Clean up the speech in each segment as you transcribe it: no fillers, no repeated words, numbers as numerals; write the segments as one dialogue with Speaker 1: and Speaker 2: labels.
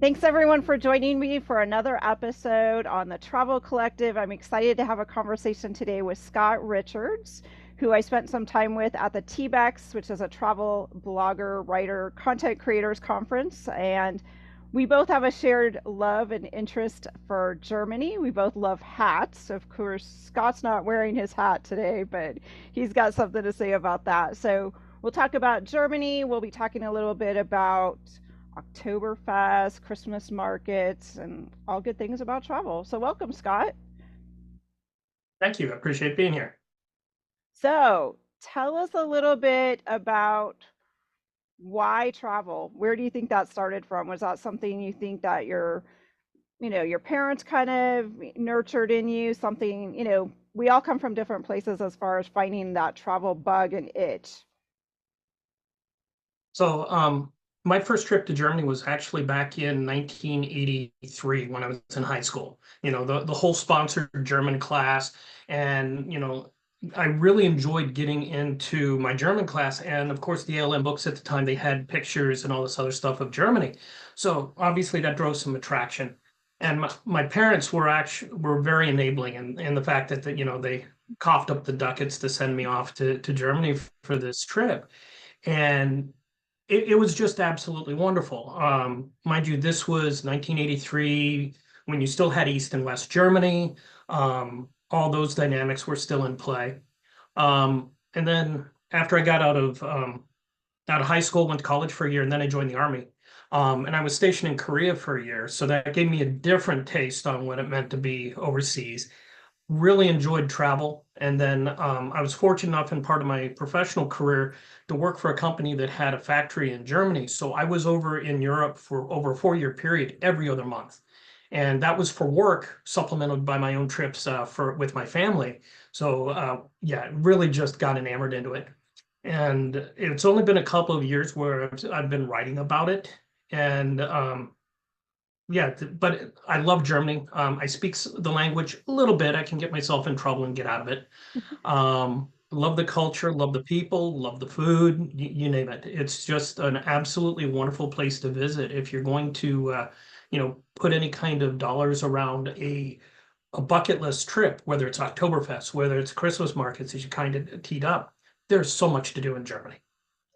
Speaker 1: Thanks everyone for joining me for another episode on the Travel Collective. I'm excited to have a conversation today with Scott Richards, who I spent some time with at the TBEX, which is a travel blogger, writer, content creators conference. And we both have a shared love and interest for Germany. We both love hats. Of course, Scott's not wearing his hat today, but he's got something to say about that. So we'll talk about Germany. We'll be talking a little bit about Oktoberfest, Christmas markets, and all good things about travel. So, welcome, Scott.
Speaker 2: Thank you. I appreciate being here.
Speaker 1: So, tell us a little bit about why travel. Where do you think that started from? Was that something you think that your parents kind of nurtured in you? Something, we all come from different places as far as finding that travel bug and itch.
Speaker 2: So, my first trip to Germany was actually back in 1983 when I was in high school. The whole sponsored German class, and I really enjoyed getting into my German class. And of course, the ALM books at the time, they had pictures and all this other stuff of Germany. So obviously that drove some attraction. And my parents were very enabling in the fact that they coughed up the ducats to send me off to Germany for this trip. And it was just absolutely wonderful. Mind you, this was 1983 when you still had East and West Germany. All those dynamics were still in play. And then after I got out of high school, went to college for a year, and then I joined the army. And I was stationed in Korea for a year, so that gave me a different taste on what it meant to be overseas. Really enjoyed travel. And then I was fortunate enough in part of my professional career to work for a company that had a factory in Germany. So I was over in Europe for over a 4 year period every other month. And that was for work, supplemented by my own trips with my family. So yeah, really just got enamored into it. And it's only been a couple of years where I've been writing about it. And yeah, but I love Germany. I speak the language a little bit. I can get myself in trouble and get out of it. Love the culture, love the people, love the food, you name it. It's just an absolutely wonderful place to visit if you're going to, put any kind of dollars around a bucket list trip, whether it's Oktoberfest, whether it's Christmas markets, as you kind of teed up. There's so much to do in Germany.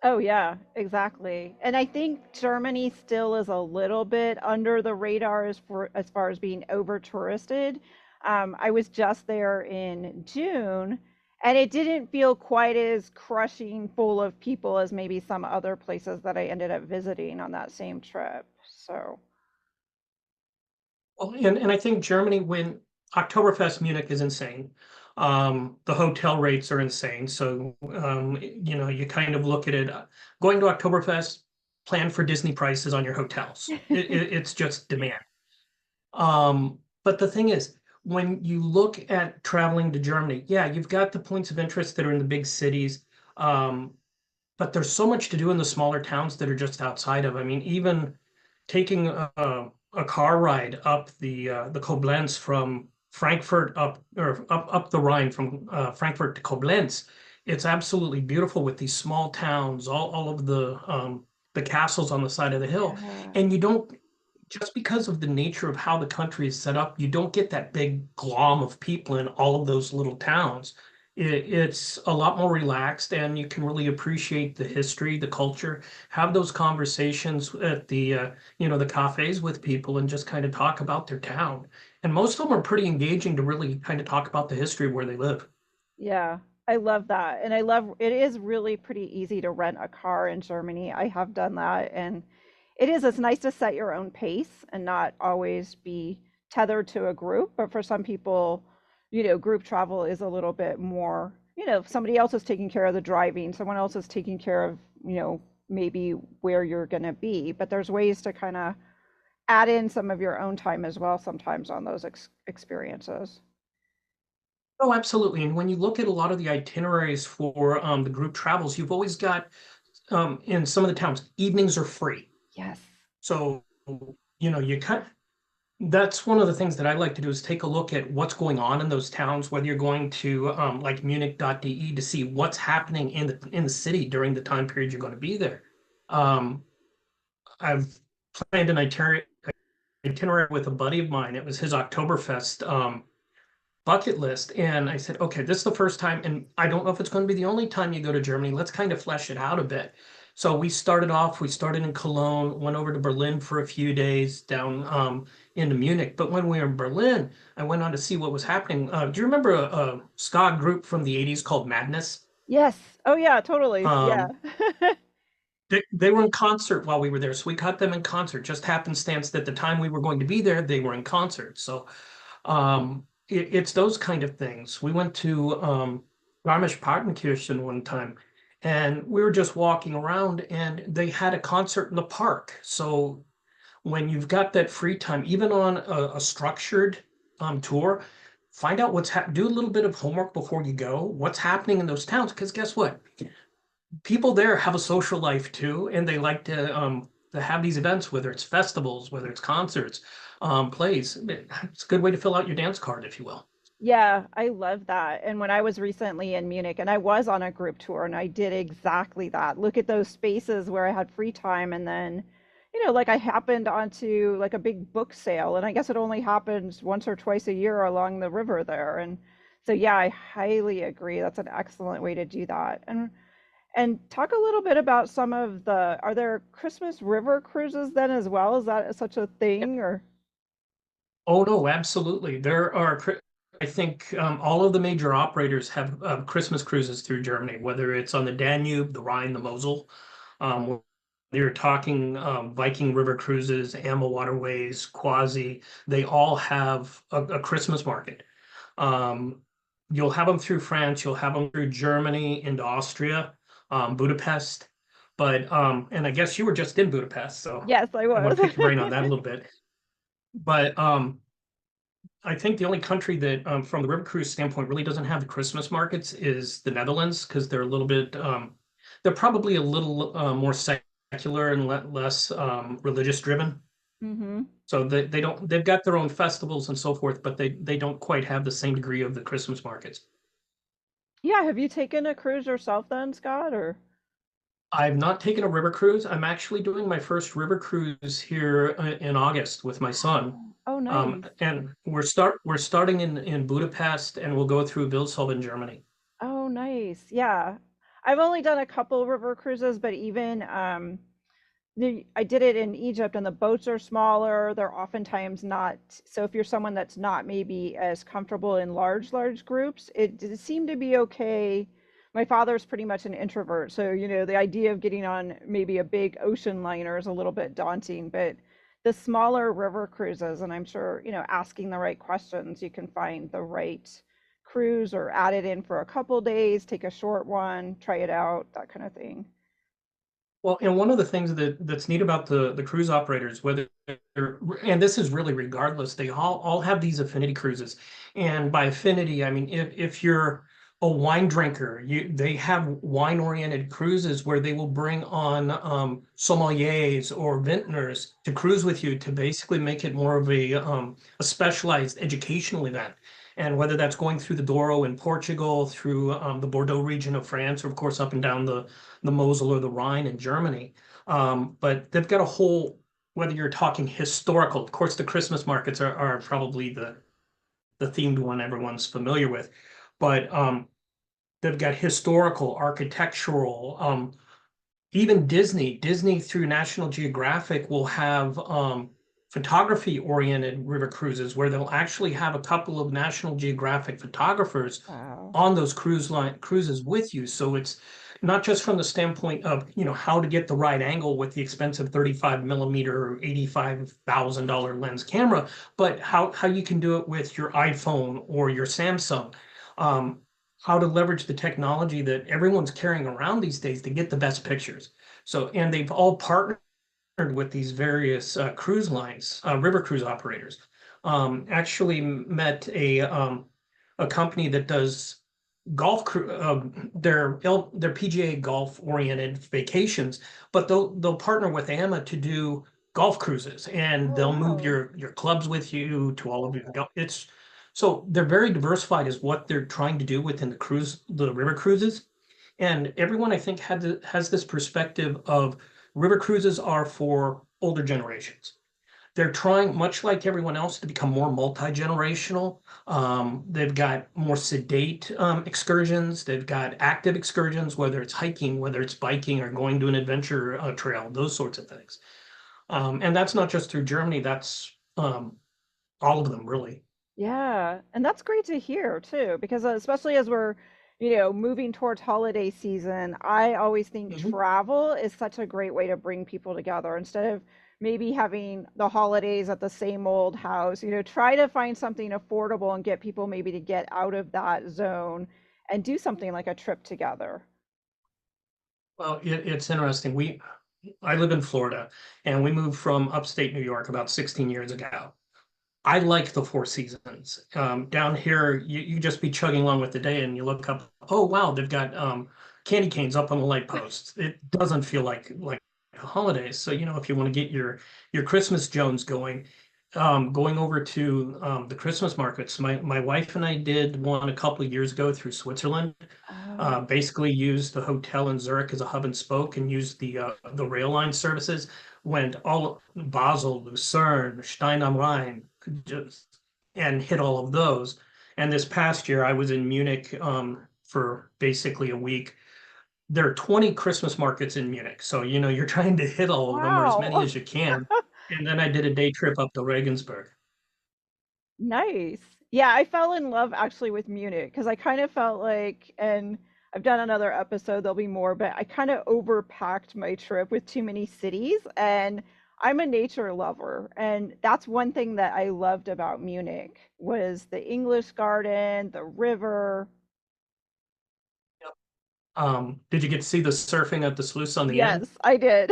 Speaker 1: Oh yeah, exactly. And I think Germany still is a little bit under the radar as far as being over touristed. I was just there in June, and it didn't feel quite as crushing full of people as maybe some other places that I ended up visiting on that same trip. So,
Speaker 2: Well, and I think Germany, when Oktoberfest Munich is insane. The hotel rates are insane. So, you kind of look at it, going to Oktoberfest, plan for Disney prices on your hotels. It's just demand. But the thing is, when you look at traveling to Germany, yeah, you've got the points of interest that are in the big cities. Um, but there's so much to do in the smaller towns that are just outside of. I mean, even taking a car ride up the Koblenz from Frankfurt up the Rhine from Frankfurt to Koblenz, it's absolutely beautiful with these small towns, all of the castles on the side of the hill,
Speaker 1: yeah.
Speaker 2: and you don't just because of the nature of how the country is set up, you don't get that big glom of people in all of those little towns. It's a lot more relaxed, and you can really appreciate the history, the culture, have those conversations at the cafes with people, and just kind of talk about their town. And most of them are pretty engaging to really kind of talk about the history of where they live.
Speaker 1: Yeah, I love that. And I love it is really pretty easy to rent a car in Germany. I have done that, and it's nice to set your own pace and not always be tethered to a group. But for some people, group travel is a little bit more, somebody else is taking care of the driving, someone else is taking care of, maybe where you're going to be. But there's ways to kind of add in some of your own time as well sometimes on those experiences.
Speaker 2: Oh, absolutely. And when you look at a lot of the itineraries for the group travels, you've always got in some of the towns, evenings are free.
Speaker 1: Yes.
Speaker 2: So, you kind that's one of the things that I like to do is take a look at what's going on in those towns, whether you're going to like Munich.de to see what's happening in the city during the time period you're going to be there. Um, I've planned an itinerary with a buddy of mine. It was his Oktoberfest bucket list. And I said, okay, this is the first time, and I don't know if it's going to be the only time you go to Germany. Let's kind of flesh it out a bit. So we started in Cologne, went over to Berlin for a few days down into Munich. But when we were in Berlin, I went on to see what was happening. Do you remember a ska group from the 80s called Madness?
Speaker 1: Yes. Oh yeah, totally. Yeah.
Speaker 2: Um, they were in concert while we were there. So we caught them in concert. Just happenstance that the time we were going to be there, they were in concert. So it's those kind of things. We went to Garmisch-Partenkirchen one time, and we were just walking around, and they had a concert in the park. So when you've got that free time, even on a structured tour, find out do a little bit of homework before you go. What's happening in those towns? Because guess what? People there have a social life too, and they like to have these events, whether it's festivals, whether it's concerts, plays. It's a good way to fill out your dance card, if you will.
Speaker 1: Yeah, I love that. And when I was recently in Munich and I was on a group tour and I did exactly that. Look at those spaces where I had free time and then, like I happened onto like a big book sale and I guess it only happens once or twice a year along the river there. And so yeah, I highly agree. That's an excellent way to do that. And talk a little bit about some of are there Christmas river cruises then as well? Is that such a thing or?
Speaker 2: Oh no, absolutely. I think all of the major operators have Christmas cruises through Germany, whether it's on the Danube, the Rhine, the Mosel. Um, you're talking Viking River cruises, Ammo Waterways, Quasi. They all have a Christmas market. Um, you'll have them through France, you'll have them through Germany into Austria, Budapest. And I guess you were just in Budapest, so
Speaker 1: Yes, I
Speaker 2: I want
Speaker 1: was.
Speaker 2: to pick your brain on that a little bit. But I think the only country that, from the river cruise standpoint, really doesn't have the Christmas markets is the Netherlands because they're a little bit, they're probably a little more secular and less religious driven.
Speaker 1: hmm
Speaker 2: So they don't, they've got their own festivals and so forth, but they don't quite have the same degree of the Christmas markets.
Speaker 1: Yeah, have you taken a cruise yourself then, Scott, or?
Speaker 2: I've not taken a river cruise. I'm actually doing my first river cruise here in August with my son.
Speaker 1: Oh, oh, nice.
Speaker 2: And we're starting in Budapest and we'll go through Vilshofen, Germany.
Speaker 1: Oh, nice. Yeah. I've only done a couple river cruises, but even I did it in Egypt and the boats are smaller. They're oftentimes not. So if you're someone that's not maybe as comfortable in large groups, it seemed to be okay. My father's pretty much an introvert. So, the idea of getting on maybe a big ocean liner is a little bit daunting, but the smaller river cruises, and I'm sure, asking the right questions, you can find the right cruise or add it in for a couple days, take a short one, try it out, that kind of thing.
Speaker 2: Well, and one of the things that's neat about the cruise operators, and this is really regardless, they all have these affinity cruises. And by affinity, I mean if you're a wine drinker, they have wine-oriented cruises where they will bring on sommeliers or vintners to cruise with you to basically make it more of a specialized educational event. And whether that's going through the Douro in Portugal, through the Bordeaux region of France, or of course up and down the Mosel or the Rhine in Germany. But they've got a whole, whether you're talking historical, of course, the Christmas markets are probably the themed one everyone's familiar with, but they've got historical, architectural, even Disney through National Geographic will have photography oriented river cruises where they'll actually have a couple of National Geographic photographers
Speaker 1: Wow.
Speaker 2: on those cruises with you. So it's not just from the standpoint of, how to get the right angle with the expensive 35 millimeter, $85,000 lens camera, but how you can do it with your iPhone or your Samsung. Um, how to leverage the technology that everyone's carrying around these days to get the best pictures. So, and they've all partnered with these various cruise lines, river cruise operators. Actually met a company that does their PGA golf oriented vacations, but they'll partner with AMA to do golf cruises, and
Speaker 1: Oh,
Speaker 2: they'll move
Speaker 1: wow.
Speaker 2: your clubs with you to all of your it's so they're very diversified is what they're trying to do within the river cruises. And everyone I think has this perspective of river cruises are for older generations. They're trying, much like everyone else, to become more multi-generational. They've got more sedate excursions. They've got active excursions, whether it's hiking, whether it's biking, or going to an adventure trail, those sorts of things. And that's not just through Germany, that's all of them, really.
Speaker 1: Yeah, and that's great to hear too, because especially as we're, moving towards holiday season, I always think
Speaker 2: Mhm.
Speaker 1: travel is such a great way to bring people together instead of maybe having the holidays at the same old house. Try to find something affordable and get people maybe to get out of that zone and do something like a trip together.
Speaker 2: Well, it's interesting. I live in Florida, and we moved from upstate New York about 16 years ago. I like the Four Seasons. Down here, you just be chugging along with the day, and you look up. Oh wow, they've got candy canes up on the light posts. It doesn't feel like holidays. So if you want to get your Christmas Jones going, going over to the Christmas markets. My wife and I did one a couple of years ago through Switzerland.
Speaker 1: Oh,
Speaker 2: Basically used the hotel in Zurich as a hub and spoke and used the rail line services. Went all Basel, Lucerne, Stein am Rhein, just and hit all of those. And this past year, I was in Munich for basically a week. There are 20 Christmas markets in Munich, so you're trying to hit all of them or as many
Speaker 1: wow.
Speaker 2: as you can. And then I did a day trip up to Regensburg.
Speaker 1: Nice. Yeah, I fell in love actually with Munich because I kind of felt like, and I've done another episode, there'll be more, but I kind of overpacked my trip with too many cities. And I'm a nature lover. And that's one thing that I loved about Munich was the English garden, the river.
Speaker 2: Did you get to see the surfing at the sluice on the end?
Speaker 1: Yes, I did.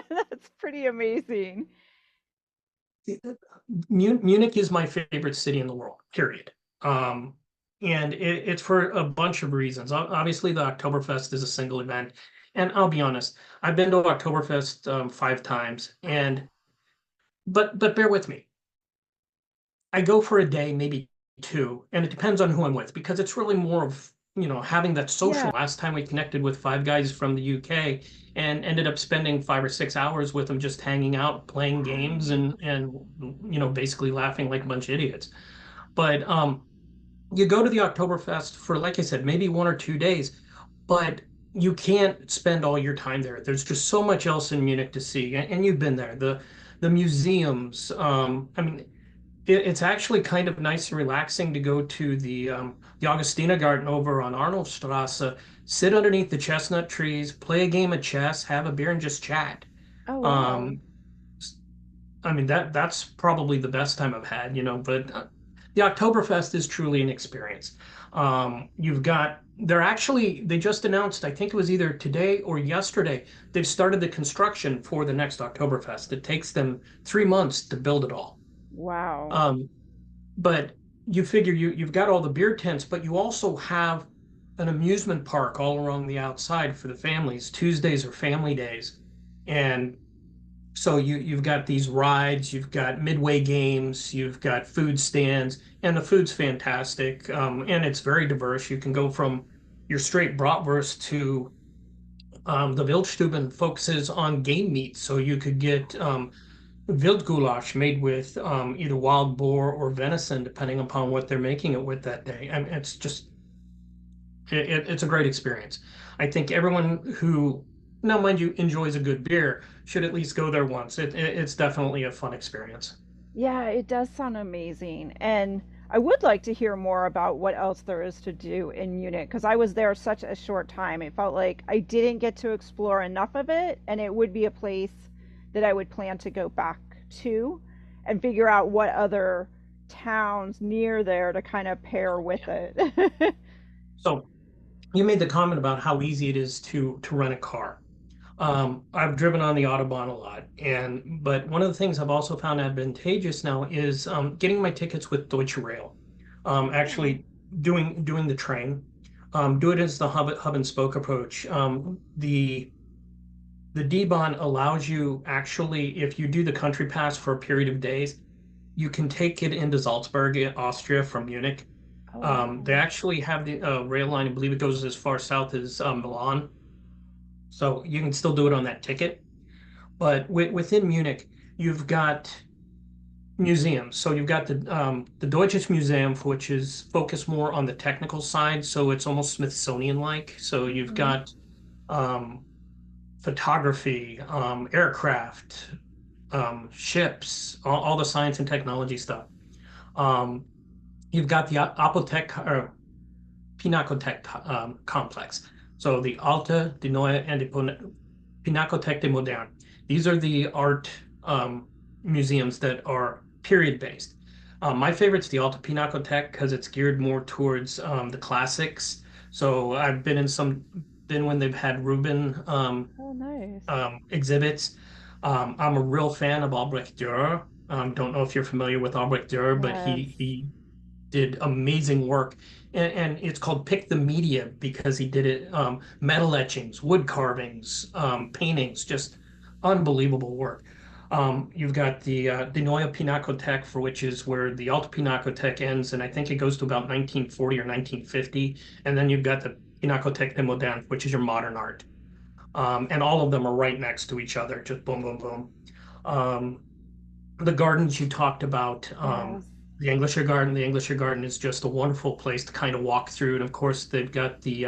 Speaker 1: That's pretty amazing.
Speaker 2: Munich is my favorite city in the world, period. Um, and it's for a bunch of reasons. Obviously, the Oktoberfest is a single event. And I'll be honest, I've been to Oktoberfest 5 times, and but bear with me. I go for a day, maybe two, and it depends on who I'm with because it's really more of, having that
Speaker 1: Yeah.
Speaker 2: social. Last time we connected with 5 guys from the UK and ended up spending 5 or 6 hours with them just hanging out, playing games
Speaker 1: Wow.
Speaker 2: and basically laughing like a bunch of idiots. But you go to the Oktoberfest for, like I said, maybe 1 or 2 days, but you can't spend all your time there. There's just so much else in Munich to see, and you've been there. The museums. I mean, it's actually kind of nice and relaxing to go to the Augustina Garden over on Arnoldstrasse, sit underneath the chestnut trees, play a game of chess, have a beer, and just chat.
Speaker 1: Oh, wow.
Speaker 2: Um, I mean that's probably the best time I've had, but the Oktoberfest is truly an experience. They just announced, I think it was either today or yesterday, they've started the construction for the next Oktoberfest. It takes them 3 months to build it all.
Speaker 1: Wow.
Speaker 2: Um, but you figure you've got all the beer tents, but you also have an amusement park all along the outside for the families. Tuesdays are family days, and so you've got these rides, you've got midway games, you've got food stands, and the food's fantastic, and it's very diverse. You can go from your straight bratwurst to the Wildstuben focuses on game meat, so you could get Wildgulasch made with either wild boar or venison, depending upon what they're making it with that day. And it's just it's a great experience. I think everyone who, now mind you, enjoys a good beer should at least go there once. It's definitely a fun experience.
Speaker 1: Yeah, it does sound amazing. And I would like to hear more about what else there is to do in Munich because I was there such a short time. It felt like I didn't get to explore enough of it, and it would be a place that I would plan to go back to and figure out what other towns near there to kind of pair with it.
Speaker 2: So you made the comment about how easy it is to rent a car. I've driven on the Autobahn a lot, but one of the things I've also found advantageous now is getting my tickets with Deutsche Rail.
Speaker 1: Oh,
Speaker 2: Actually doing the train. Do it as the hub and spoke approach. The D-Bahn allows you actually, if you do the country pass for a period of days, you can take it into Salzburg, Austria from Munich.
Speaker 1: oh
Speaker 2: They
Speaker 1: wow.
Speaker 2: actually have the rail line, I believe it goes as far south as Milan. So you can still do it on that ticket. But within Munich, you've got museums. So you've got the Deutsches Museum, which is focused more on the technical side. So it's almost Smithsonian-like. So you've
Speaker 1: Hmm.
Speaker 2: got um, photography, aircraft, ships, all the science and technology stuff. Um, you've got the Apotec or Pinakothek complex. So the Alte, die Neue, and the Pinakothek de Moderne. These are the art museums that are period based. My favorite's the Alte Pinakothek because it's geared more towards the classics. So I've been when they've had Rubin
Speaker 1: Oh, nice.
Speaker 2: exhibits. I'm a real fan of Albrecht Dürer. Don't know if you're familiar with Albrecht Dürer, but
Speaker 1: Yes.
Speaker 2: he did amazing work. And it's called Pick the Media because he did it metal etchings, wood carvings, paintings, just unbelievable work. You've got the Neue Pinakothek, for which is where the Alte Pinakothek ends, and I think it goes to about 1940 or 1950. And then you've got the Pinakothek de Moderne, which is your modern art. And all of them are right next to each other, just boom, boom, boom. Um, the gardens you talked about,
Speaker 1: Yes.
Speaker 2: the Englisher Garden is just a wonderful place to kind of walk through. And of course, they've got the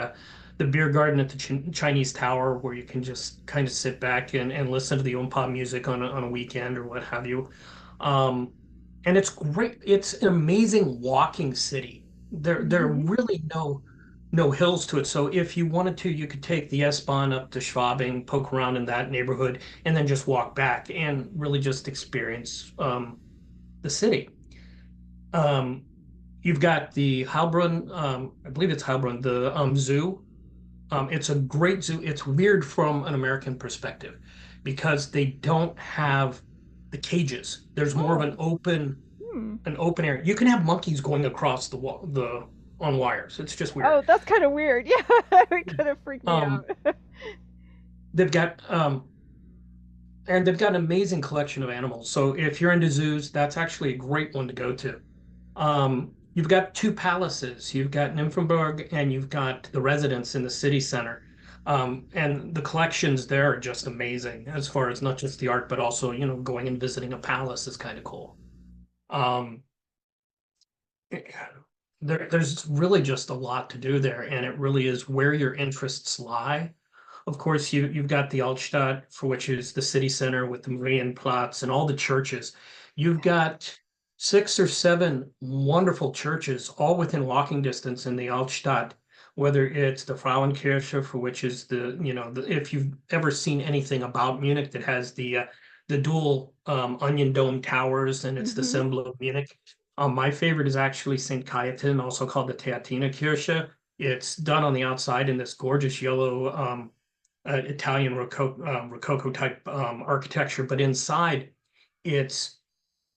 Speaker 2: beer garden at the Chinese Tower where you can just kind of sit back and listen to the oompa music on a weekend or what have you. Um, and it's great. It's an amazing walking city. There are
Speaker 1: Hmm.
Speaker 2: really no hills to it. So if you wanted to, you could take the S-Bahn up to Schwabing, poke around in that neighborhood, and then just walk back and really just experience the city. Um, you've got the Heilbronn, I believe it's Heilbronn, the zoo. It's a great zoo. It's weird from an American perspective because they don't have the cages. There's more of
Speaker 1: Oh. Hmm.
Speaker 2: an open area. You can have monkeys going across the on wires. It's just
Speaker 1: Oh,
Speaker 2: weird.
Speaker 1: that's kind of weird. Yeah, it could have freaked me
Speaker 2: Um,
Speaker 1: out.
Speaker 2: they've got and they've got an amazing collection of animals. So if you're into zoos, that's actually a great one to go to. You've got two palaces. You've got Nymphenburg and you've got the residence in the city center. And the collections there are just amazing as far as not just the art, but also, going and visiting a palace is kind of cool. Um, there's really just a lot to do there, and it really is where your interests lie. Of course, you've got the Altstadt, for which is the city center with the Marienplatz and all the churches. You've got six or seven wonderful churches, all within walking distance in the Altstadt. Whether it's the Frauenkirche, for which is if you've ever seen anything about Munich that has the dual onion dome towers, and it's the
Speaker 1: Hmm.
Speaker 2: symbol of Munich. My favorite is actually St. Cajetan, also called the Theatina Kirche. It's done on the outside in this gorgeous yellow Italian Rococo type architecture, but inside it's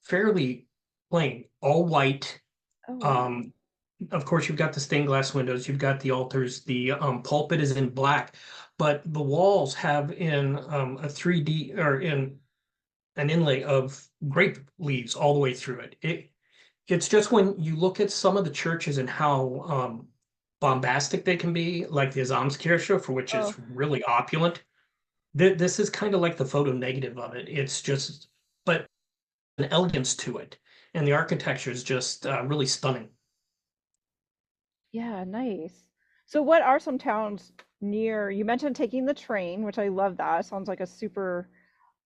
Speaker 2: fairly plain, all white.
Speaker 1: Oh, wow.
Speaker 2: Um, of course, you've got the stained glass windows, you've got the altars, the pulpit is in black, but the walls have in a 3D or in an inlay of grape leaves all the way through it. It's just when you look at some of the churches and how bombastic they can be, like the Azamskirche, for which
Speaker 1: Oh,
Speaker 2: is really opulent. This is kind of like the photo negative of it. It's just, but an elegance to it, and the architecture is just really stunning.
Speaker 1: yeah, nice. So, what are some towns near? You mentioned taking the train, which I love that. Sounds like a super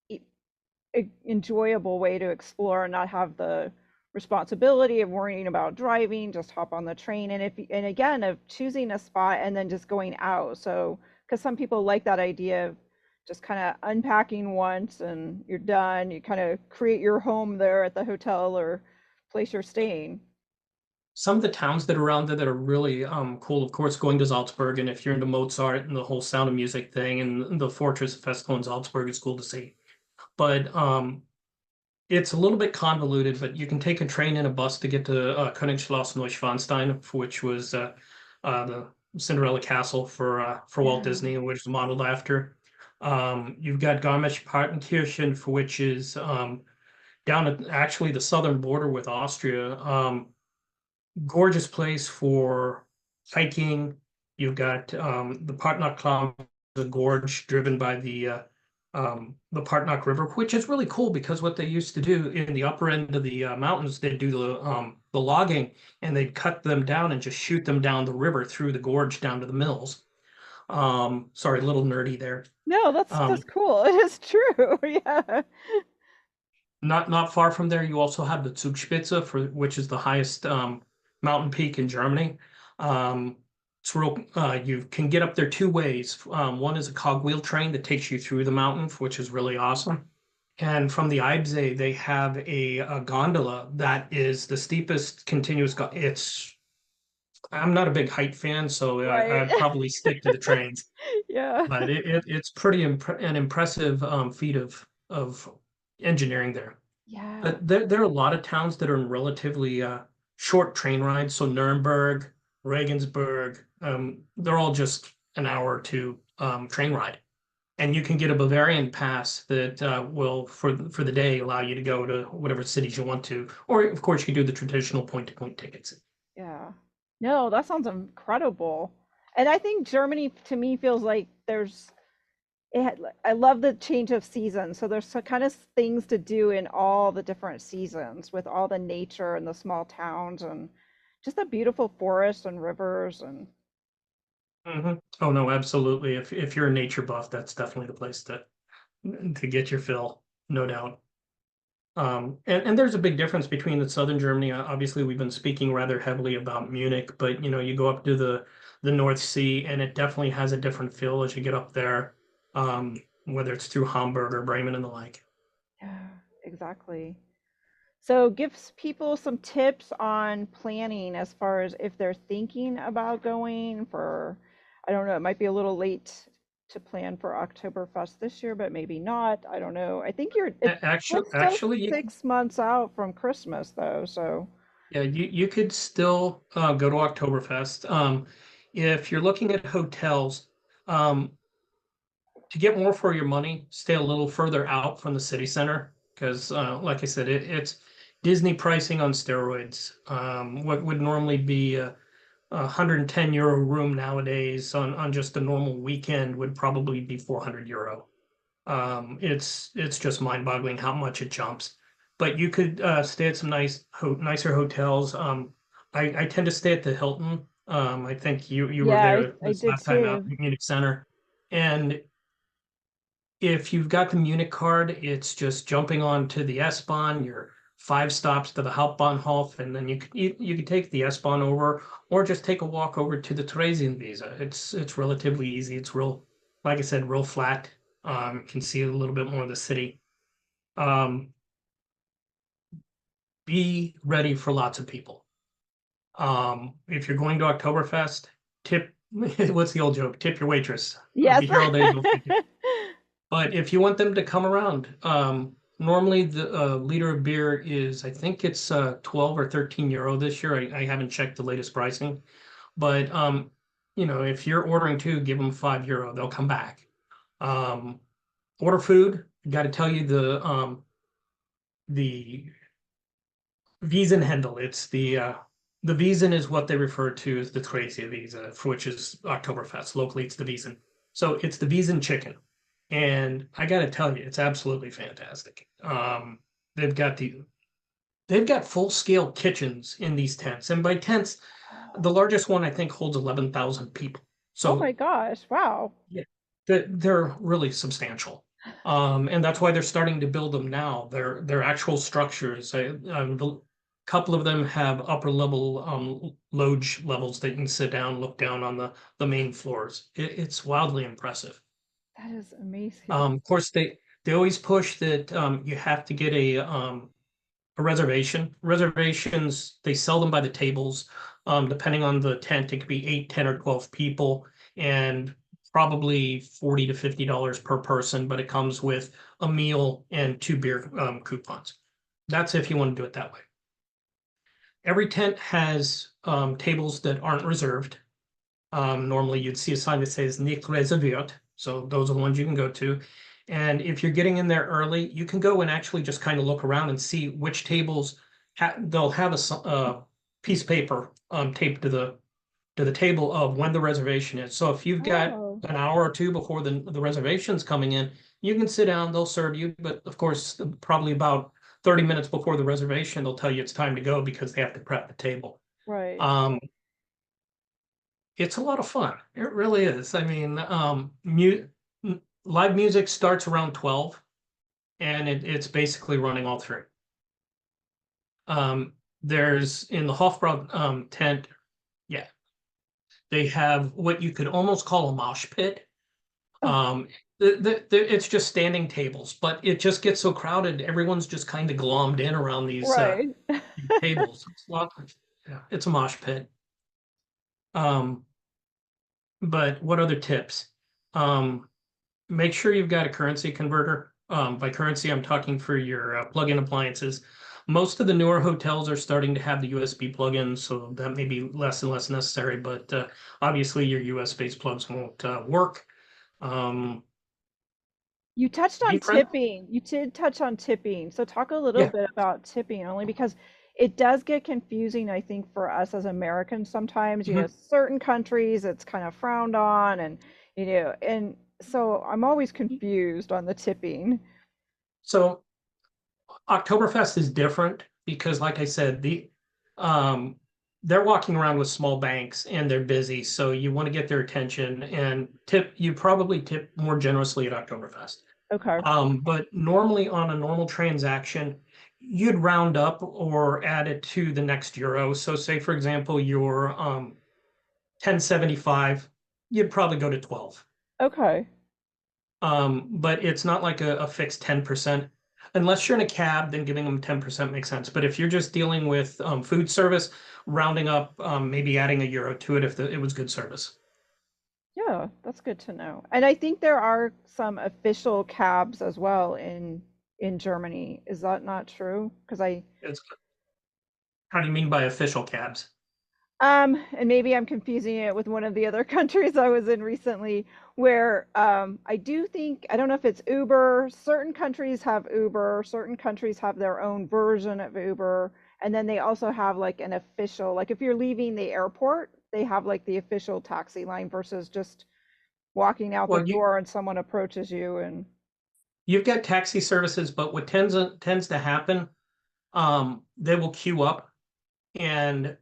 Speaker 1: e- enjoyable way to explore and not have the responsibility of worrying about driving, just hop on the train. And again, of choosing a spot and then just going out. So, because some people like that idea of just kind of unpacking once and you're done, you kind of create your home there at the hotel or place you're staying.
Speaker 2: Some of the towns that are around there that are really cool, of course, going to Salzburg, and if you're into Mozart and the whole Sound of Music thing, and the Fortress Festival in Salzburg is cool to see. But it's a little bit convoluted, but you can take a train and a bus to get to Königsschloss Neuschwanstein, which was the Cinderella Castle for Walt
Speaker 1: Yeah.
Speaker 2: Disney, which is modeled after. You've got Garmisch-Partenkirchen, for which is down at actually the southern border with Austria. Gorgeous place for hiking. You've got the Partnachklamm, the gorge driven by the Partnock River, which is really cool because what they used to do in the upper end of the mountains, they'd do the logging and they'd cut them down and just shoot them down the river through the gorge down to the mills. Sorry, a little nerdy there.
Speaker 1: No, that's
Speaker 2: Um,
Speaker 1: cool. It is true. Yeah.
Speaker 2: not far from there, you also have the Zugspitze, for which is the highest mountain peak in Germany. Um, it's real. You can get up there two ways. One is a cogwheel train that takes you through the mountain, which is really awesome. And from the Eibsee, they have a gondola that is the steepest continuous. It's. I'm not a big height fan, so
Speaker 1: Right.
Speaker 2: I'd probably stick to the trains.
Speaker 1: Yeah.
Speaker 2: But it's pretty an impressive feat of engineering there.
Speaker 1: Yeah.
Speaker 2: But there are a lot of towns that are in relatively short train rides. So Nuremberg, Regensburg, they're all just an hour or two train ride. And you can get a Bavarian pass that will, for the day, allow you to go to whatever cities you want to. Or, of course, you can do the traditional point-to-point tickets.
Speaker 1: Yeah. No, that sounds incredible. And I think Germany to me feels like I love the change of seasons. So there's some kind of things to do in all the different seasons with all the nature and the small towns and just the beautiful forests and rivers and
Speaker 2: Oh, no, absolutely. If you're a nature buff, that's definitely the place to get your fill, no doubt. And there's a big difference between the southern Germany. Obviously, we've been speaking rather heavily about Munich, but you go up to the North Sea, and it definitely has a different feel as you get up there, whether it's through Hamburg or Bremen and the like.
Speaker 1: yeah, exactly. So gives people some tips on planning as far as if they're thinking about going for, I don't know, it might be a little late to plan for Oktoberfest this year, but maybe not. I don't know. I think
Speaker 2: Actually,
Speaker 1: we're still
Speaker 2: actually, you can,
Speaker 1: 6 months out from Christmas though, so
Speaker 2: yeah, you could still go to Oktoberfest. If you're looking at hotels, um, to get more for your money, stay a little further out from the city center because, like I said, it's Disney pricing on steroids. What would normally be a 110 euro room nowadays on just a normal weekend would probably be 400 euro. It's just mind-boggling how much it jumps. But you could stay at some nicer hotels. I tend to stay at the Hilton. I think you were
Speaker 1: yeah,
Speaker 2: there
Speaker 1: I
Speaker 2: this
Speaker 1: did
Speaker 2: last time out
Speaker 1: too.
Speaker 2: in Munich Center, and if you've got the Munich card, it's just jumping onto the S-Bahn. You're 5 stops to the Hauptbahnhof, and then you can take the S-Bahn over, or just take a walk over to the Theresienwiese. It's relatively easy. It's real, like I said, real flat. Can see a little bit more of the city. Um, be ready for lots of people. If you're going to Oktoberfest, tip. What's the old joke? Tip your waitress. I'll
Speaker 1: Yes.
Speaker 2: be here all day. Don't forget. But if you want them to come around, normally the liter of beer is, I think it's 12 or 13 euro this year. I haven't checked the latest pricing, but if you're ordering two, give them 5 euro. They'll come back. Um, order food. Got to tell you the Wiesenhändel. It's the Wiesen is what they refer to as the Tracy Wiese, which is Oktoberfest. Locally, it's the Wiesen. So it's the Wiesen chicken. And I got to tell you, it's absolutely fantastic. They've got they've got full scale kitchens in these tents, and by tents, the largest one I think holds 11,000 people.
Speaker 1: Oh my
Speaker 2: So
Speaker 1: gosh, wow.
Speaker 2: yeah, they're really substantial. And that's why they're starting to build them now. They're actual structures. A couple of them have upper level loge levels that you can sit down, look down on the main floors. It's wildly impressive.
Speaker 1: That is amazing.
Speaker 2: Of course, they always push that you have to get a reservation. Reservations, they sell them by the tables. Depending on the tent, it could be 8, 10, or 12 people, and probably $40 to $50 per person, but it comes with a meal and 2 beer coupons. That's if you want to do it that way. Every tent has tables that aren't reserved. Normally, you'd see a sign that says "Nicht reserviert," so those are the ones you can go to. And if you're getting in there early, you can go and actually just kind of look around and see which tables they'll have a piece of paper taped to the table of when the reservation is. So if you've got
Speaker 1: Oh,
Speaker 2: an hour or two before the reservation's coming in, You can sit down, they'll serve you, but of course, probably about 30 minutes before the reservation, they'll tell you it's time to go because they have to prep the table.
Speaker 1: Right.
Speaker 2: Um, it's a lot of fun. It really is. I mean, live music starts around 12 and it's basically running all through. There's in the Hofbrau tent, yeah, they have what you could almost call a mosh pit.
Speaker 1: Oh,
Speaker 2: Um, it's just standing tables, but it just gets so crowded. Everyone's just kind of glommed in around
Speaker 1: right.
Speaker 2: these tables. It's a lot, yeah, it's a mosh pit. Um, but what other tips? Um, Make sure you've got a currency converter. By currency, I'm talking for your plug-in appliances. Most of the newer hotels are starting to have the USB plug-in, so that may be less and less necessary, but obviously your US-based plugs won't work. Um,
Speaker 1: You touched
Speaker 2: be
Speaker 1: on
Speaker 2: friendly.
Speaker 1: tipping. You did touch on tipping. So talk a little
Speaker 2: Yeah.
Speaker 1: bit about tipping, only because it does get confusing, I think, for us as Americans sometimes.
Speaker 2: Mhm.
Speaker 1: Certain countries it's kind of frowned on, and so I'm always confused on the tipping.
Speaker 2: So Oktoberfest is different because, like I said, um, they're walking around with small banks and they're busy, so you want to get their attention and tip. You probably tip more generously at Oktoberfest.
Speaker 1: Okay.
Speaker 2: But normally on a normal transaction, you'd round up or add it to the next euro. So say, for example, your 10.75, you'd probably go to 12.
Speaker 1: Okay.
Speaker 2: But it's not like a fixed 10%. Unless you're in a cab, then giving them 10% makes sense. But if you're just dealing with food service, rounding up, maybe adding a euro to it if it was good service.
Speaker 1: Yeah, that's good to know. And I think there are some official cabs as well in Germany. Is that not true? Because
Speaker 2: It's, how do you mean by official cabs?
Speaker 1: and maybe I'm confusing it with one of the other countries I was in recently, where I do think, I don't know if it's Uber, certain countries have Uber, certain countries have their own version of Uber, and then they also have like an official, like if you're leaving the airport, they have like the official taxi line versus just walking out the
Speaker 2: Well,
Speaker 1: door and someone approaches you and
Speaker 2: you've got taxi services, but what tends to happen, they will queue up and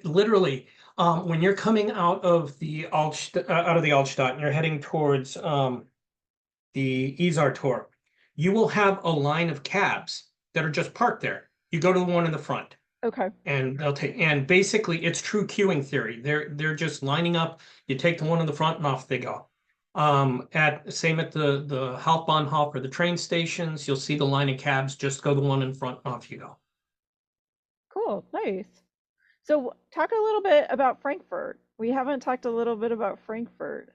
Speaker 2: literally, when you're coming out of the Altstadt and you're heading towards the Isar tour, you will have a line of cabs that are just parked there. You go to the one in the front,
Speaker 1: okay,
Speaker 2: and basically it's true queuing theory. They're just lining up. You take the one in the front, and off they go. At same at the Hauptbahnhof or the train stations, you'll see the line of cabs. Just go the one in front, and off you go.
Speaker 1: cool, nice. So talk a little bit about Frankfurt. We haven't talked a little bit about Frankfurt.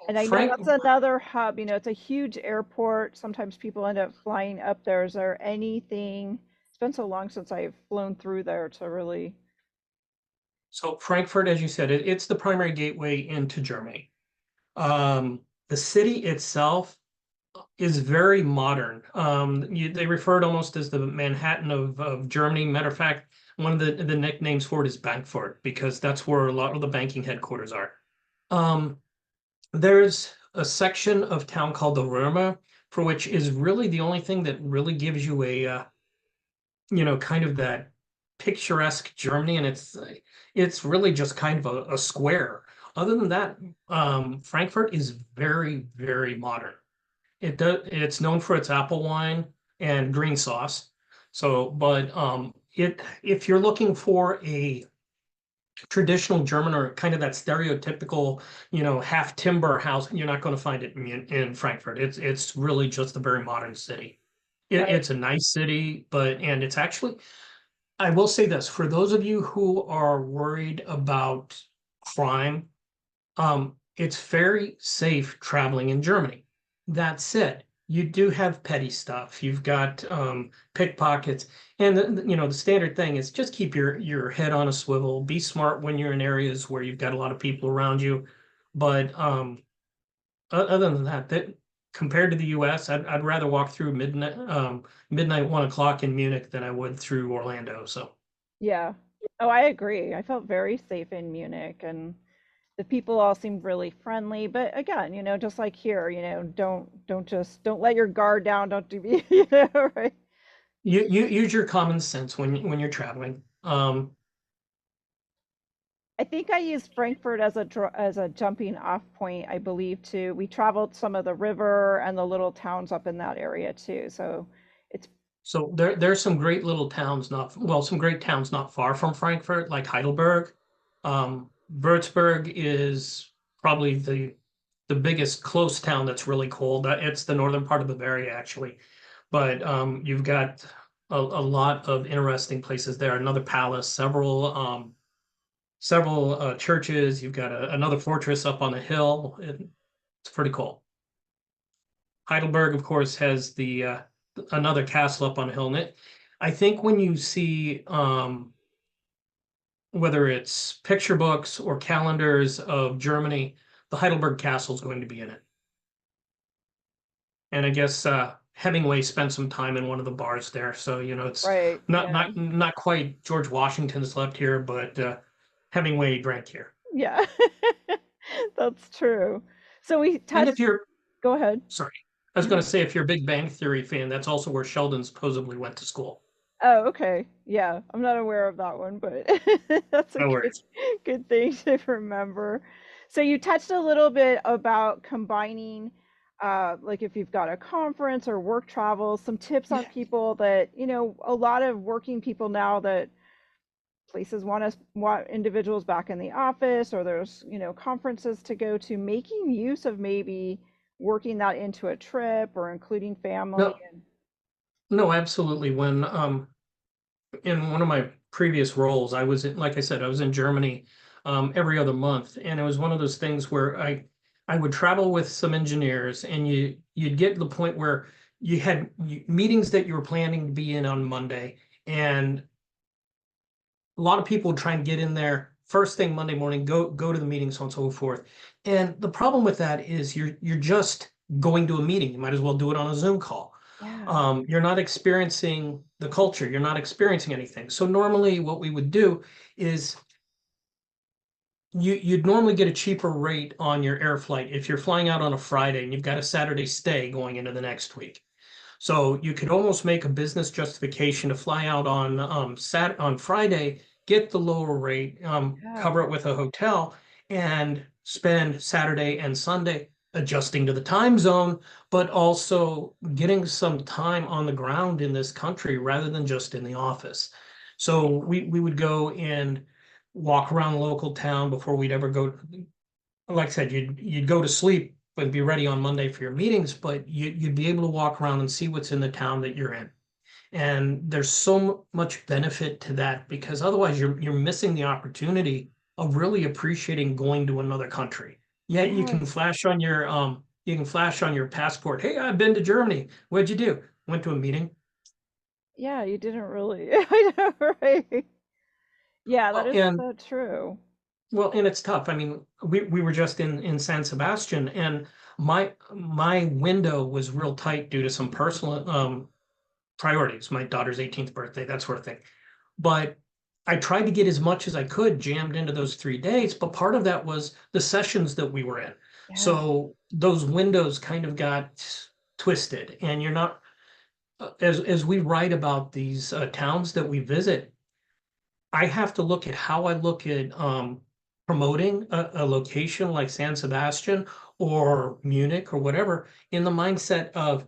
Speaker 1: And I know
Speaker 2: Frank,
Speaker 1: that's another hub, it's a huge airport. Sometimes people end up flying up there. Is there anything? It's been so long since I've flown through there to really.
Speaker 2: so Frankfurt, as you said, it's the primary gateway into Germany. Um, the city itself is very modern. They refer to it almost as the Manhattan of Germany. Matter of fact, one of the nicknames for it is Bankfurt because that's where a lot of the banking headquarters are. Um, there's a section of town called the Römer, for which is really the only thing that really gives you a kind of that picturesque Germany, and it's really just kind of a square. Other than that, Frankfurt is very, very modern. It's known for its apple wine and green sauce. So, but if you're looking for a traditional German or kind of that stereotypical, half timber house, you're not going to find it in Frankfurt. It's really just a very modern city.
Speaker 1: Right.
Speaker 2: It's a nice city, and it's actually, I will say this, for those of you who are worried about crime, it's very safe traveling in Germany. That said, you do have petty stuff. You've got pickpockets, and the standard thing is just keep your head on a swivel. Be smart when you're in areas where you've got a lot of people around you. But other than that, compared to the U.S., I'd rather walk through midnight 1 o'clock in Munich than I would through Orlando. So
Speaker 1: Yeah. Oh, I agree. I felt very safe in Munich, and the people all seemed really friendly. But again, just like here, don't let your guard down. Don't do, right?
Speaker 2: You use your common sense when you're traveling.
Speaker 1: I think I used Frankfurt as a jumping off point, I believe too. We traveled some of the river and the little towns up in that area too. So it's
Speaker 2: So there's some great little towns some great towns not far from Frankfurt, like Heidelberg. Würzburg is probably the biggest close town that's really cold. It's the northern part of Bavaria, actually. But you've got a lot of interesting places there. Another palace, several churches. You've got another fortress up on a hill. It's pretty cool. Heidelberg, of course, has the another castle up on a hill. And I think when you see whether it's picture books or calendars of Germany, the Heidelberg Castle is going to be in it. And I guess Hemingway spent some time in one of the bars there, so it's
Speaker 1: right. Yeah.
Speaker 2: not quite George Washington slept here, but Hemingway drank here.
Speaker 1: Yeah. That's true. So we
Speaker 2: And
Speaker 1: touched,
Speaker 2: if you're
Speaker 1: go ahead.
Speaker 2: sorry, I was going to say if you're a Big Bang Theory fan, that's also where Sheldon supposedly went to school.
Speaker 1: Oh, okay. Yeah, I'm not aware of that one, but that's a
Speaker 2: No
Speaker 1: good
Speaker 2: worries.
Speaker 1: good thing to remember. So you touched a little bit about combining, like if you've got a conference or work travel, some tips on
Speaker 2: Yeah.
Speaker 1: people that, a lot of working people now that places want individuals back in the office, or there's, conferences to go to, making use of maybe working that into a trip or including family
Speaker 2: No,
Speaker 1: and
Speaker 2: no, absolutely. When in one of my previous roles, like I said, I was in Germany every other month, and it was one of those things where I would travel with some engineers, and you'd get to the point where you had meetings that you were planning to be in on Monday, and a lot of people would try and get in there first thing Monday morning, go to the meeting, so on and so forth. And the problem with that is you're just going to a meeting. You might as well do it on a Zoom call.
Speaker 1: yeah.
Speaker 2: You're not experiencing the culture. You're not experiencing anything. So normally, what we would do is you'd normally get a cheaper rate on your air flight if you're flying out on a Friday and you've got a Saturday stay going into the next week. So you could almost make a business justification to fly out on on Friday, get the lower rate,
Speaker 1: Yeah.
Speaker 2: cover it with a hotel, and spend Saturday and Sunday adjusting to the time zone, but also getting some time on the ground in this country rather than just in the office. So we would go and walk around the local town before we'd ever go. Like I said, you'd go to sleep and be ready on Monday for your meetings, but you'd be able to walk around and see what's in the town that you're in. And there's so much benefit to that because otherwise you're missing the opportunity of really appreciating going to another country. Yeah,
Speaker 1: Yes.
Speaker 2: you can flash on your passport. Hey, I've been to Germany. What'd you do? Went to a meeting.
Speaker 1: Yeah, you didn't really. I know, right? Yeah, that
Speaker 2: Well,
Speaker 1: is
Speaker 2: and
Speaker 1: so true.
Speaker 2: and it's tough. I mean, we were just in San Sebastian, and my window was real tight due to some personal priorities, my daughter's 18th birthday, that sort of thing. But I tried to get as much as I could jammed into those 3 days, but part of that was the sessions that we were in.
Speaker 1: Yeah.
Speaker 2: So those windows kind of got twisted, and you're not as we write about these towns that we visit. I have to look at how I look at promoting a location like San Sebastian or Munich or whatever in the mindset of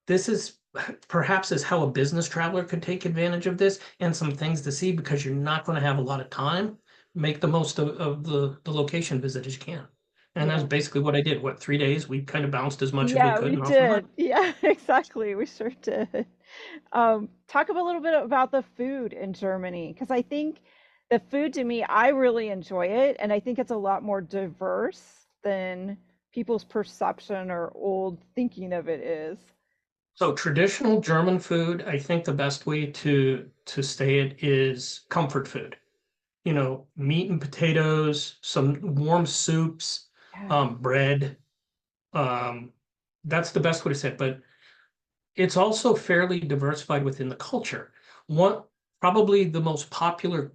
Speaker 2: this is perhaps is how a business traveler could take advantage of this and some things to see because you're not going to have a lot of time. Make the most of the location visit as you can. And that's
Speaker 1: Yeah.
Speaker 2: basically what I did. What, 3 days? We kind of bounced as much as we
Speaker 1: Yeah,
Speaker 2: could
Speaker 1: we
Speaker 2: and off we went.
Speaker 1: did. Yeah, exactly. We sure did. Talk a little bit about the food in Germany, because I think the food to me, I really enjoy it, and I think it's a lot more diverse than people's perception or old thinking of it is.
Speaker 2: So traditional German food, I think the best way to say it is comfort food. Meat and potatoes, some warm soups,
Speaker 1: Yeah.
Speaker 2: bread. Um, that's the best way to say it. But it's also fairly diversified within the culture. One, probably the most popular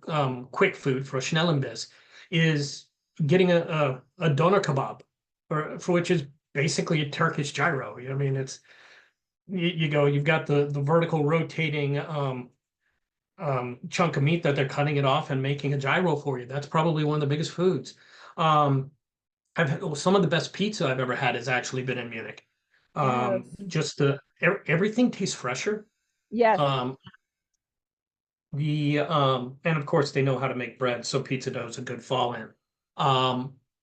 Speaker 2: quick food for Schnellenbiss is getting a doner kebab, or for which is basically a Turkish gyro. I mean, it's you go, you've got the vertical rotating chunk of meat that they're cutting it off and making a gyro for you. That's probably one of the biggest foods. Um, some of the best pizza I've ever had has actually been in Munich.
Speaker 1: Yes.
Speaker 2: Just everything tastes fresher.
Speaker 1: Yes.
Speaker 2: Um, and of course they know how to make bread, so pizza dough is a good fall in.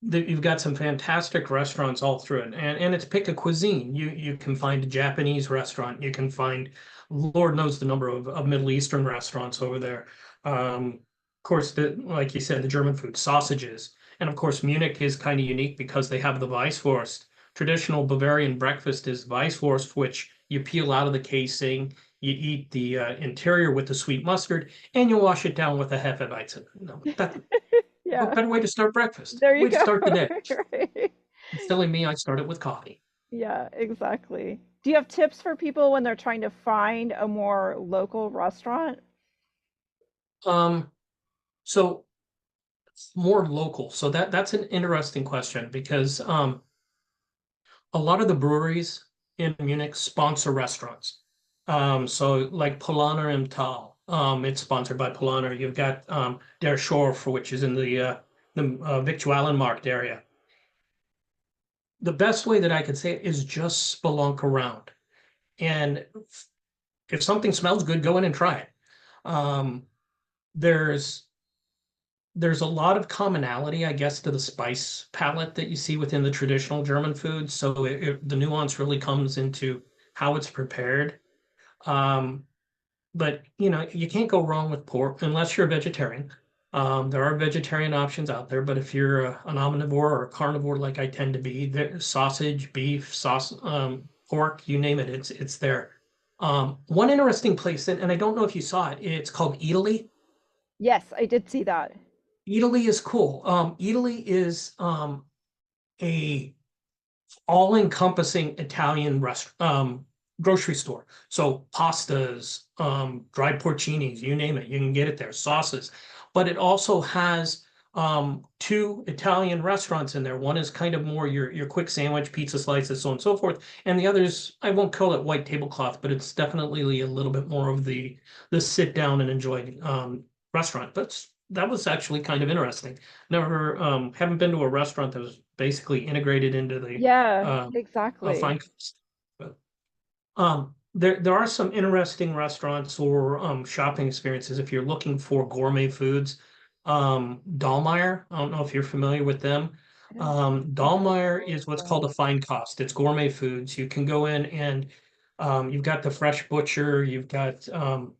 Speaker 2: You've got some fantastic restaurants all through it, and it's pick a cuisine. You can find a Japanese restaurant, you can find Lord knows the number of Middle Eastern restaurants over there. Of course, like you said, the German food, sausages, and of course Munich is kind of unique because they have the Weisswurst. Traditional Bavarian breakfast is Weisswurst, which you peel out of the casing, you eat the interior with the sweet mustard, and you wash it down with a Hefeweizen. No, what
Speaker 1: Yeah.
Speaker 2: better way to start breakfast?
Speaker 1: There you
Speaker 2: Way to
Speaker 1: go.
Speaker 2: start the day.
Speaker 1: Right.
Speaker 2: Silly me, I started with coffee.
Speaker 1: Yeah, exactly. Do you have tips for people when they're trying to find a more local restaurant?
Speaker 2: Um, so more local. So that's an interesting question because a lot of the breweries in Munich sponsor restaurants. So like Polaner im Tal, it's sponsored by Polaner. You've got Der Schorf, which is in the Victualenmarkt area. The best way that I could say it is just spelunk around. And if something smells good, go in and try it. Um, there's there's a lot of commonality, I guess, to the spice palette that you see within the traditional German food. So the nuance really comes into how it's prepared. Um, but you can't go wrong with pork unless you're a vegetarian. There are vegetarian options out there, but if you're an omnivore or a carnivore like I tend to be, sausage, beef, pork, you name it, it's there. One interesting place, and I don't know if you saw it, it's called Italy.
Speaker 1: Yes, I did see that.
Speaker 2: Italy is cool. Italy is a all-encompassing Italian grocery store. So pastas, dried porcinis, you name it, you can get it there. Sauces, but it also has two Italian restaurants in there. One is kind of more your quick sandwich, pizza slices, so on and so forth, and the others I won't call it white tablecloth, but it's definitely a little bit more of the sit down and enjoy restaurant. But that was actually kind of interesting. Never haven't been to a restaurant that was basically integrated into the
Speaker 1: Yeah,
Speaker 2: um,
Speaker 1: exactly.
Speaker 2: fine cost. But there are some interesting restaurants or shopping experiences if you're looking for gourmet foods. Dahlmeyer, I don't know if you're familiar with them.
Speaker 1: I don't think I've
Speaker 2: Dahlmeyer
Speaker 1: heard
Speaker 2: is what's
Speaker 1: of
Speaker 2: called a fine cost. It's gourmet foods. You can go in and you've got the fresh butcher, you've got the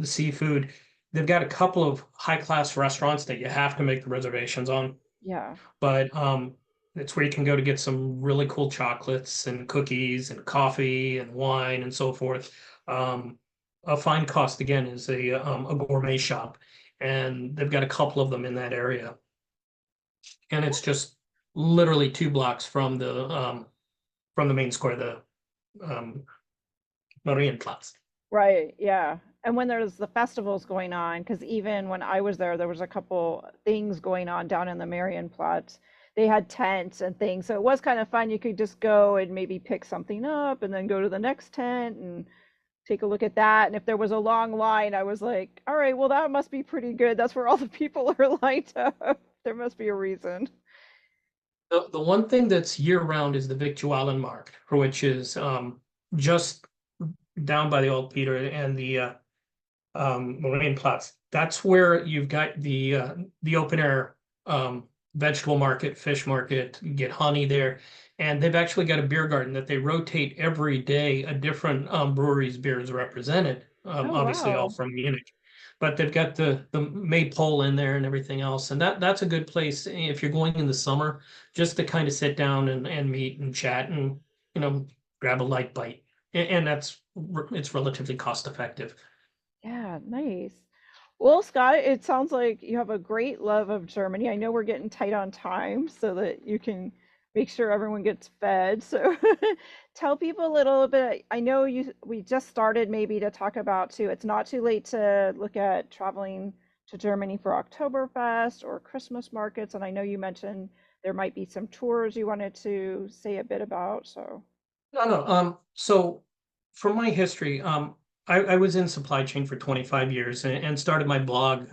Speaker 2: seafood. They've got a couple of high class restaurants that you have to make the reservations on,
Speaker 1: yeah.
Speaker 2: but it's where you can go to get some really cool chocolates and cookies and coffee and wine and so forth. Um, a fine cost again is a gourmet shop, and they've got a couple of them in that area, and it's just literally 2 blocks from the main square, the um, Marienplatz.
Speaker 1: Right, yeah. And when there's the festivals going on, because even when I was there, there was a couple things going on down in the Marienplatz. They had tents and things, so it was kind of fun. You could just go and maybe pick something up and then go to the next tent and take a look at that. And if there was a long line, I was like, all right, well, that must be pretty good. That's where all the people are lined up. There must be a reason.
Speaker 2: The one thing that's year round is the Victualenmarkt, which is just down by the old Peter and the Marienplatz. That's where you've got the open air vegetable market, fish market. You get honey there, and they've actually got a beer garden that they rotate every day. A different brewery's beer is represented.
Speaker 1: Oh,
Speaker 2: Obviously, all
Speaker 1: wow.
Speaker 2: from Munich, but they've got the maypole in there and everything else, and that's a good place if you're going in the summer, just to kind of sit down and meet and chat and you know grab a light bite, and it's relatively cost effective.
Speaker 1: Yeah, nice. Well, Scott, it sounds like you have a great love of Germany. I know we're getting tight on time so that you can make sure everyone gets fed. So tell people a little bit. I know we just started maybe to talk about too. It's not too late to look at traveling to Germany for Oktoberfest or Christmas markets. And I know you mentioned there might be some tours you wanted to say a bit about. So,
Speaker 2: No, no. So from my history, I was in supply chain for 25 years and started my blog.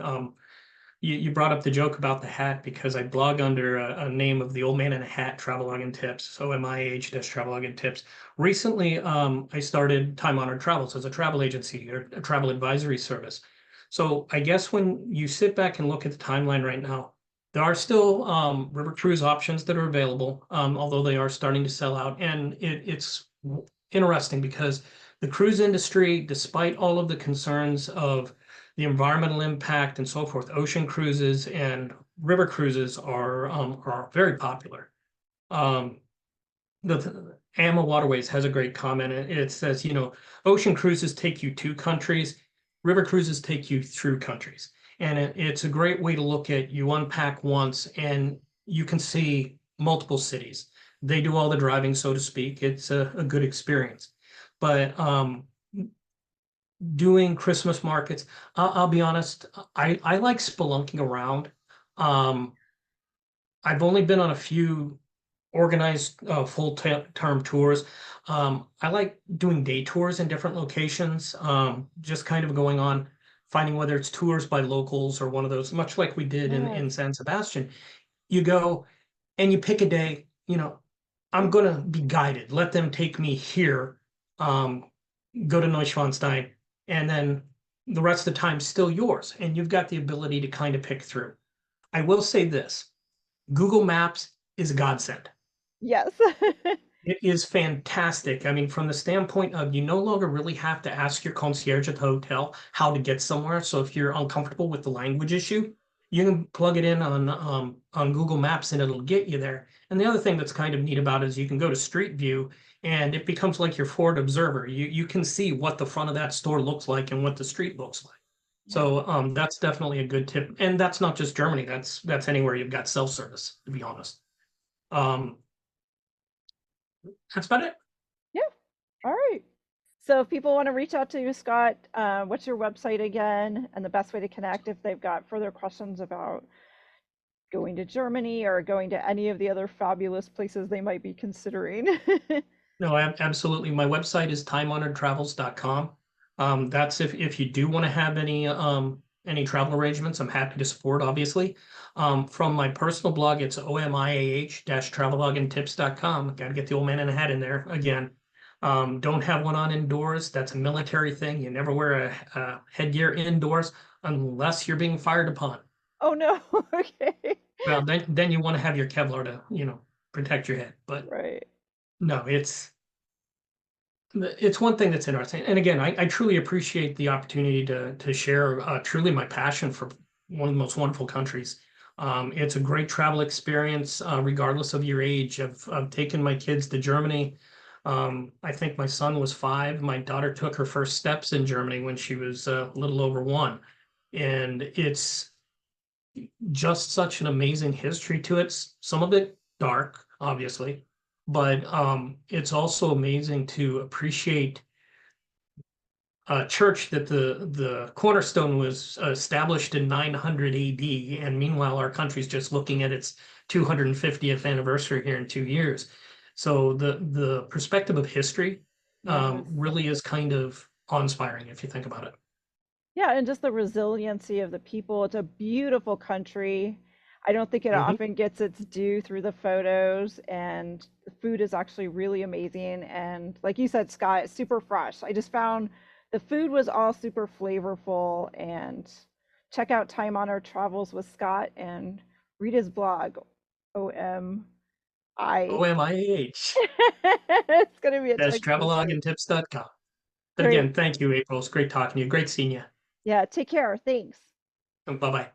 Speaker 2: You brought up the joke about the hat because I blog under a name of the Old Man in a Hat Travelog and Tips. So MIH-Travelog and Tips. Recently, I started Time Honored Travels as a travel agency or a travel advisory service. So I guess when you sit back and look at the timeline right now, there are still river cruise options that are available, although they are starting to sell out. And it's interesting because the cruise industry, despite all of the concerns of the environmental impact and so forth, ocean cruises and river cruises are very popular. Um, the AMA Waterways has a great comment. It says, ocean cruises take you to countries, river cruises take you through countries. And it's a great way to look at, you unpack once and you can see multiple cities. They do all the driving, so to speak. It's a good experience. But doing Christmas markets, I'll be honest, I like spelunking around. Um, I've only been on a few organized full-term tours. I like doing day tours in different locations, just kind of going on, finding whether it's tours by locals or one of those, much like we did in
Speaker 1: yes.
Speaker 2: San Sebastian. You go and you pick a day, I'm going to be guided. Let them take me here, um, go to Neuschwanstein, and then the rest of the time still yours. And you've got the ability to kind of pick through. I will say this, Google Maps is a godsend.
Speaker 1: Yes.
Speaker 2: It is fantastic. I mean, from the standpoint of you no longer really have to ask your concierge at the hotel how to get somewhere. So if you're uncomfortable with the language issue, you can plug it in on Google Maps and it'll get you there. And the other thing that's kind of neat about it is you can go to Street View and it becomes like your Ford Observer. You can see what the front of that store looks like and what the street looks like.
Speaker 1: Yeah.
Speaker 2: So that's definitely a good tip. And that's not just Germany. That's anywhere you've got self-service, to be honest. Um, that's about it.
Speaker 1: Yeah. All right. So if people want to reach out to you, Scott, what's your website again and the best way to connect if they've got further questions about going to Germany or going to any of the other fabulous places they might be considering?
Speaker 2: No, absolutely. My website is timehonoredtravels.com. That's if you do want to have any travel arrangements, I'm happy to support, obviously. From my personal blog, it's omiah-travelogandtips.com. Got to get the old man in a hat in there again. Don't have one on indoors. That's a military thing. You never wear a headgear indoors unless you're being fired upon.
Speaker 1: Oh no. Okay.
Speaker 2: Well, then you want to have your Kevlar to, protect your head. But
Speaker 1: Right.
Speaker 2: no, it's one thing that's interesting. And again, I truly appreciate the opportunity to share truly my passion for one of the most wonderful countries. It's a great travel experience, regardless of your age. I've taken my kids to Germany. I think my son was 5. My daughter took her first steps in Germany when she was a little over 1. And it's just such an amazing history to it. Some of it dark, obviously, but it's also amazing to appreciate a church that the cornerstone was established in 900 AD, and meanwhile our country's just looking at its 250th anniversary here in 2 years. So the perspective of history
Speaker 1: Yes.
Speaker 2: really is kind of awe-inspiring if you think about it.
Speaker 1: Yeah, and just the resiliency of the people. It's a beautiful country. I don't think it
Speaker 2: Mhm.
Speaker 1: often gets its due through the photos, and the food is actually really amazing. And like you said, Scott, it's super fresh. I just found the food was all super flavorful. And check out Time Honored Travels with Scott and read his blog, OMI.
Speaker 2: OMIAH.
Speaker 1: It's going to be attached to the site.
Speaker 2: Travelogandtips.com. But
Speaker 1: Great.
Speaker 2: again, thank you, April. It's great talking to you. Great seeing you.
Speaker 1: Yeah, take care. Thanks.
Speaker 2: Bye bye.